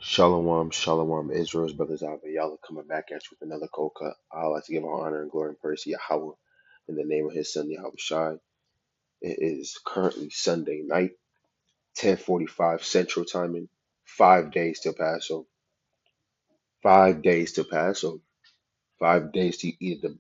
Shalom, shalom, Israel's brothers out there. Y'all are coming back at you with another cold cut. I would like to give all honor and glory and praise to Yahweh in the name of his son, Yahweh Shai. It is currently Sunday night, 10:45 Central Timing, 5 days till Passover. 5 days till Passover. 5 days to eat the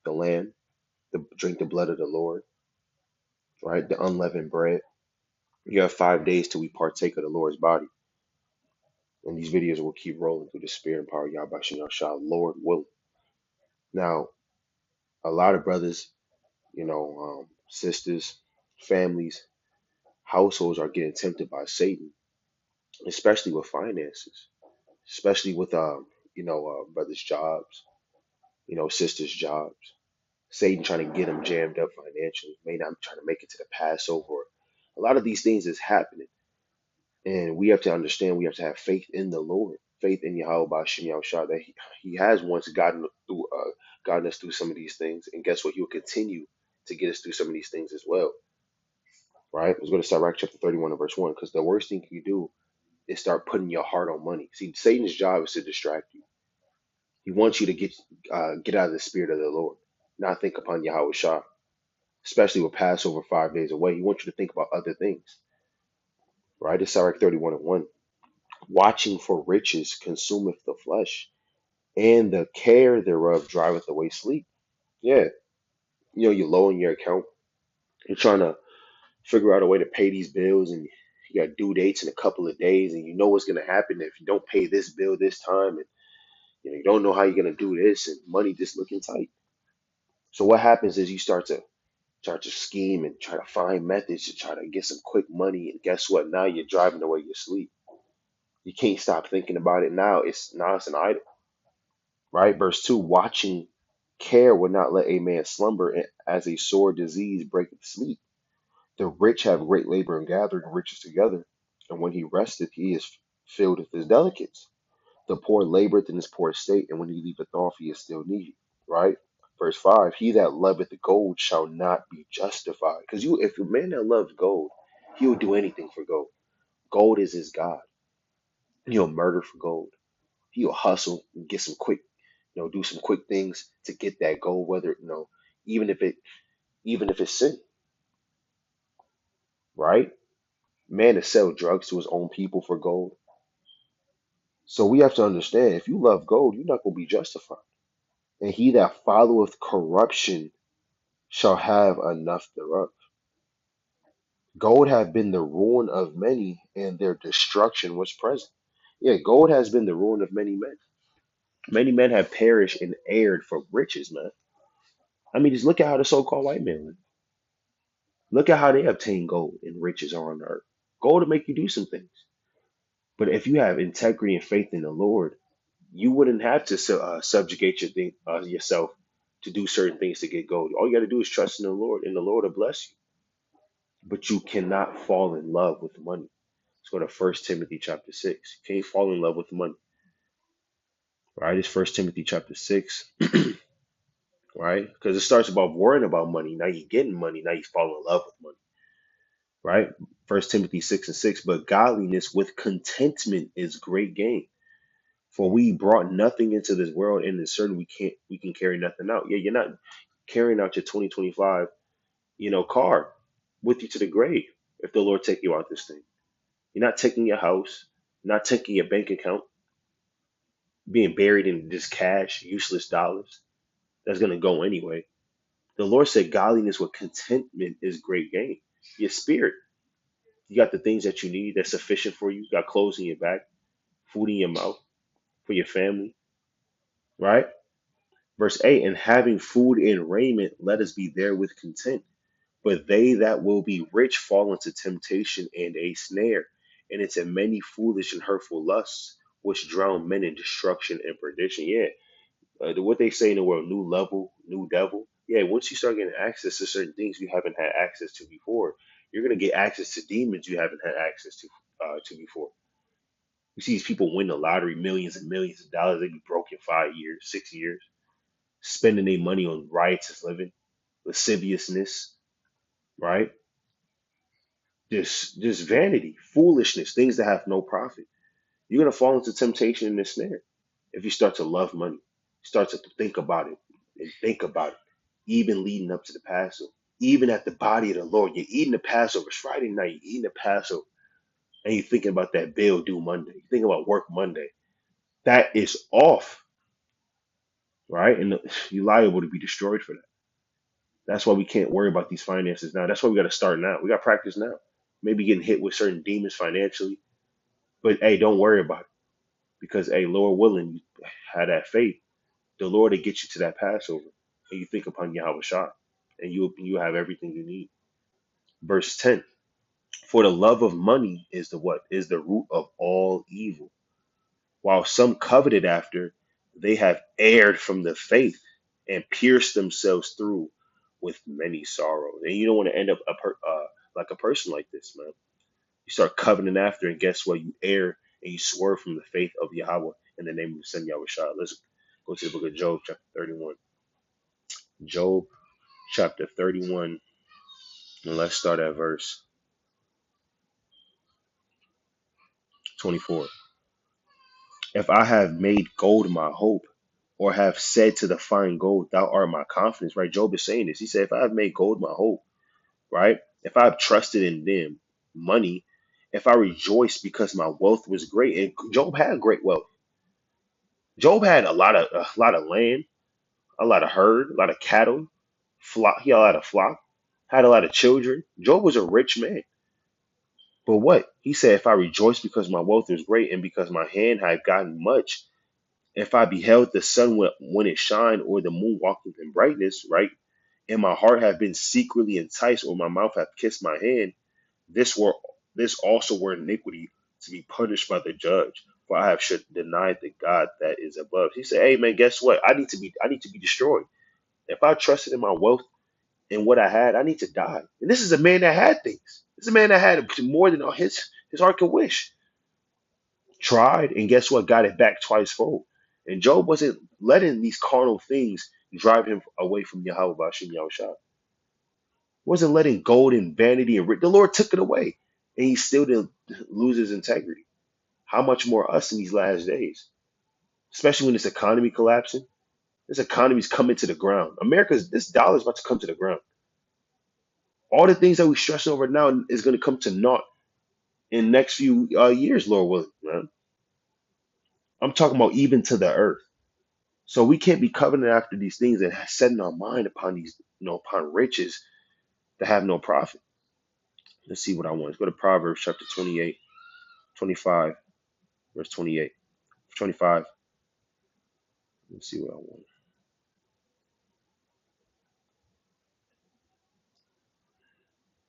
lamb, drink the blood of the Lord, right? The unleavened bread. You have 5 days till we partake of the Lord's body. And these videos will keep rolling through the spirit and power of Yahweh Shem Shah, Lord willing. Now, a lot of brothers, sisters, families, households are getting tempted by Satan, especially with finances, especially with brothers' jobs, sisters' jobs. Satan trying to get them jammed up financially, may not trying to make it to the Passover. A lot of these things is happening, and we have to understand. We have to have faith in the Lord, faith in Yahweh Ba'Shem Yahushua, that he has once gotten us through some of these things, and guess what? He will continue to get us through some of these things as well. Right? Let's go to Sirach chapter 31 and verse 1. Because the worst thing you do is start putting your heart on money. See, Satan's job is to distract you. He wants you to get out of the spirit of the Lord, not think upon Yahweh Shah, especially with Passover 5 days away. He wants you to think about other things. Right? It's Sirach 31 and 1. Watching for riches consumeth the flesh, and the care thereof driveth away sleep. Yeah. You're low in your account. You're trying to figure out a way to pay these bills, and you got due dates in a couple of days, and you know what's going to happen if you don't pay this bill this time, and you don't know how you're going to do this, and money just looking tight. So what happens is you start to scheme and try to find methods to try to get some quick money, and guess what? Now you're driving away your sleep. You can't stop thinking about it. Now it's an idol. Right? Verse 2, watching care will not let a man slumber, and as a sore disease breaketh sleep. The rich have great labor in gathering riches together, and when he resteth, he is filled with his delicates. The poor laboreth in his poor estate, and when he leaveth off, he is still needy. Right? Verse 5, he that loveth the gold shall not be justified. Because if a man that loves gold, he will do anything for gold. Gold is his God. He'll murder for gold. He'll hustle and get some quick, do some quick things to get that gold, whether, even if it even if it's sin, right? Man to sell drugs to his own people for gold. So we have to understand, if you love gold, you're not going to be justified. And he that followeth corruption shall have enough thereof. Gold have been the ruin of many, and their destruction was present. Yeah, gold has been the ruin of many men. Many men have perished and erred for riches, man. I mean, just look at how the so-called white man live. Look at how they obtain gold and riches on earth. Gold will make you do some things. But if you have integrity and faith in the Lord, you wouldn't have to subjugate yourself to do certain things to get gold. All you got to do is trust in the Lord, and the Lord will bless you. But you cannot fall in love with money. Let's go to First Timothy chapter 6. You can't fall in love with money. Right? It's First Timothy chapter 6. Right? Because it starts about worrying about money. Now you're getting money. Now you fall in love with money. Right? First Timothy 6 and 6. But godliness with contentment is great gain. For we brought nothing into this world, and it's certain we can carry nothing out. Yeah, you're not carrying out your 2025, car with you to the grave if the Lord take you out this thing. You're not taking your house, not taking your bank account, being buried in this cash, useless dollars that's gonna go anyway. The Lord said godliness with contentment is great gain. Your spirit. You got the things that you need that's sufficient for you. You got clothes in your back, food in your mouth for your family, right? Verse 8, and having food and raiment, let us be there with content. But they that will be rich fall into temptation and a snare, and into many foolish and hurtful lusts, which drown men in destruction and perdition. Yeah, what they say in the world, new level, new devil. Yeah, once you start getting access to certain things you haven't had access to before, you're gonna get access to demons you haven't had access to before. You see these people win the lottery, millions and millions of dollars. They be broke in 5 years, 6 years, spending their money on riotous living, lasciviousness, right? this vanity, foolishness, things that have no profit. You're gonna fall into temptation and the snare if you start to love money, start to think about it and think about it, even leading up to the Passover, even at the body of the Lord. You're eating the Passover. It's Friday night. You're eating the Passover, and you're thinking about that bill due Monday. You're thinking about work Monday. That is off, right? And you're liable to be destroyed for that. That's why we can't worry about these finances now. That's why we got to start now. We got to practice now. Maybe getting hit with certain demons financially, but hey, don't worry about it because hey, Lord willing, you have that faith. The Lord will get you to that Passover, and you think upon Yahweh Shah, and you have everything you need. Verse 10: For the love of money is the what is the root of all evil. While some coveted after, they have erred from the faith and pierced themselves through with many sorrows. And you don't want to end up like a person like this, man. You start coveting after, and guess what? You err and you swerve from the faith of Yahweh in the name of Son Yahweh Shah. Let's go to the book of Job, chapter 31. Job, chapter 31, and let's start at verse 24. If I have made gold my hope, or have said to the fine gold, thou art my confidence, right? Job is saying this. He said, if I have made gold my hope, right? If I have trusted in them, money, if I rejoice because my wealth was great, and Job had great wealth. Job had a lot of land, a lot of herd, a lot of cattle, flock. He had a lot of flock, had a lot of children. Job was a rich man. But what? He said, if I rejoice because my wealth is great and because my hand have gotten much, if I beheld the sun when it shine or the moon walking in brightness, right? And my heart have been secretly enticed or my mouth hath kissed my hand, this were this also were iniquity to be punished by the judge. For I have should denied the God that is above. He said, hey man, guess what? I need to be destroyed. If I trusted in my wealth and what I had, I need to die. And this is a man that had things. This is a man that had more than all his heart could wish. Tried, and guess what? Got it back twice fold. And Job wasn't letting these carnal things drive him away from Yahweh Bashim Yahushua. Wasn't letting gold and vanity and the Lord took it away, and he still didn't lose his integrity. How much more us in these last days, especially when this economy collapsing? This economy's coming to the ground. This dollar's about to come to the ground. All the things that we stress over now is going to come to naught in the next few years, Lord willing, man. I'm talking about even to the earth. So we can't be coveting after these things and setting our mind upon these, upon riches that have no profit. Let's see what I want. Let's go to Proverbs chapter 28, 25, verse 28, 25. Let's see what I want.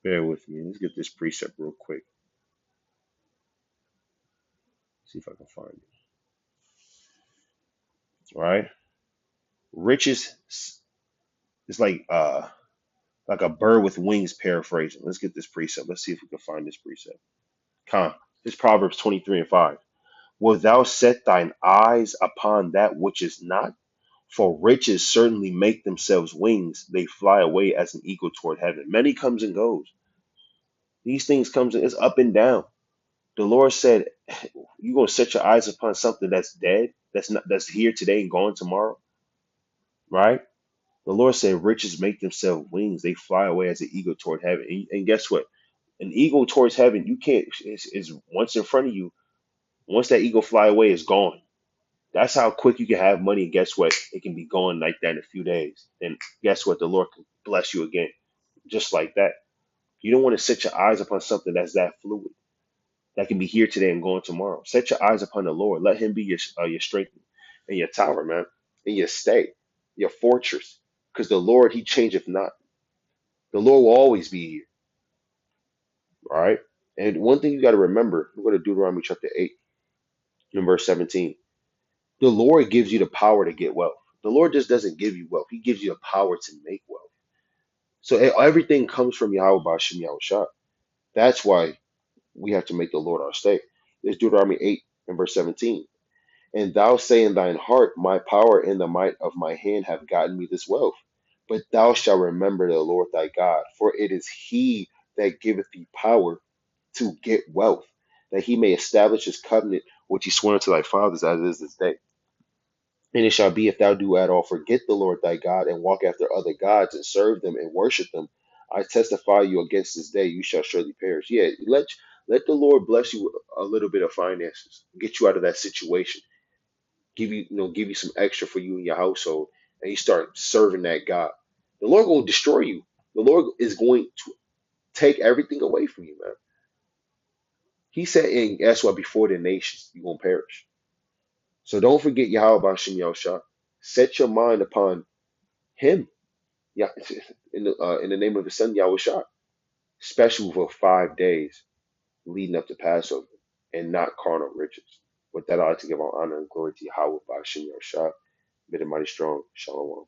Bear with me. Let's get this precept real quick. See if I can find it. All right. Riches is like a bird with wings paraphrasing. Let's get this precept. Let's see if we can find this precept. Come. It's Proverbs 23 and 5. Wilt thou set thine eyes upon that which is not? For riches certainly make themselves wings. They fly away as an eagle toward heaven. Many comes and goes. These things comes and it's up and down. The Lord said, "You gonna set your eyes upon something that's dead, that's here today and gone tomorrow, right?" The Lord said, "Riches make themselves wings; they fly away as an eagle toward heaven." And guess what? An eagle towards heaven, you can't. Is once in front of you. Once that eagle fly away, it's gone. That's how quick you can have money. And guess what? It can be gone like that in a few days. And guess what? The Lord can bless you again, just like that. You don't want to set your eyes upon something that's that fluid, that can be here today and gone tomorrow. Set your eyes upon the Lord. Let Him be your strength and your tower, man, and your stay, your fortress. Because the Lord, He changeth not. The Lord will always be here. All right. And one thing you got to remember, we're going to Deuteronomy chapter 8, and verse 17. The Lord gives you the power to get wealth. The Lord just doesn't give you wealth. He gives you the power to make wealth. So everything comes from Yahweh Bashim Yahushua. That's why we have to make the Lord our stay. There's Deuteronomy 8 and verse 17. And thou say in thine heart, my power and the might of my hand have gotten me this wealth. But thou shalt remember the Lord thy God, for it is he that giveth thee power to get wealth, that he may establish his covenant which he swore unto thy fathers as it is this day. And it shall be, if thou do at all forget the Lord thy God, and walk after other gods, and serve them and worship them, I testify you against this day, you shall surely perish. Yeah, let the Lord bless you with a little bit of finances, get you out of that situation, give you some extra for you and your household, and you start serving that God. The Lord will destroy you. The Lord is going to take everything away from you, man. He said, and that's why before the nations you're gonna perish. So don't forget Yahweh Bashim Yahushua. Set your mind upon Him. Yeah, in the name of His Son Yahushua, especially for 5 days leading up to Passover, and not carnal riches. With that, I like to give all honor and glory to Yahweh Bashim Yahushua. Mid and mighty strong. Shalom.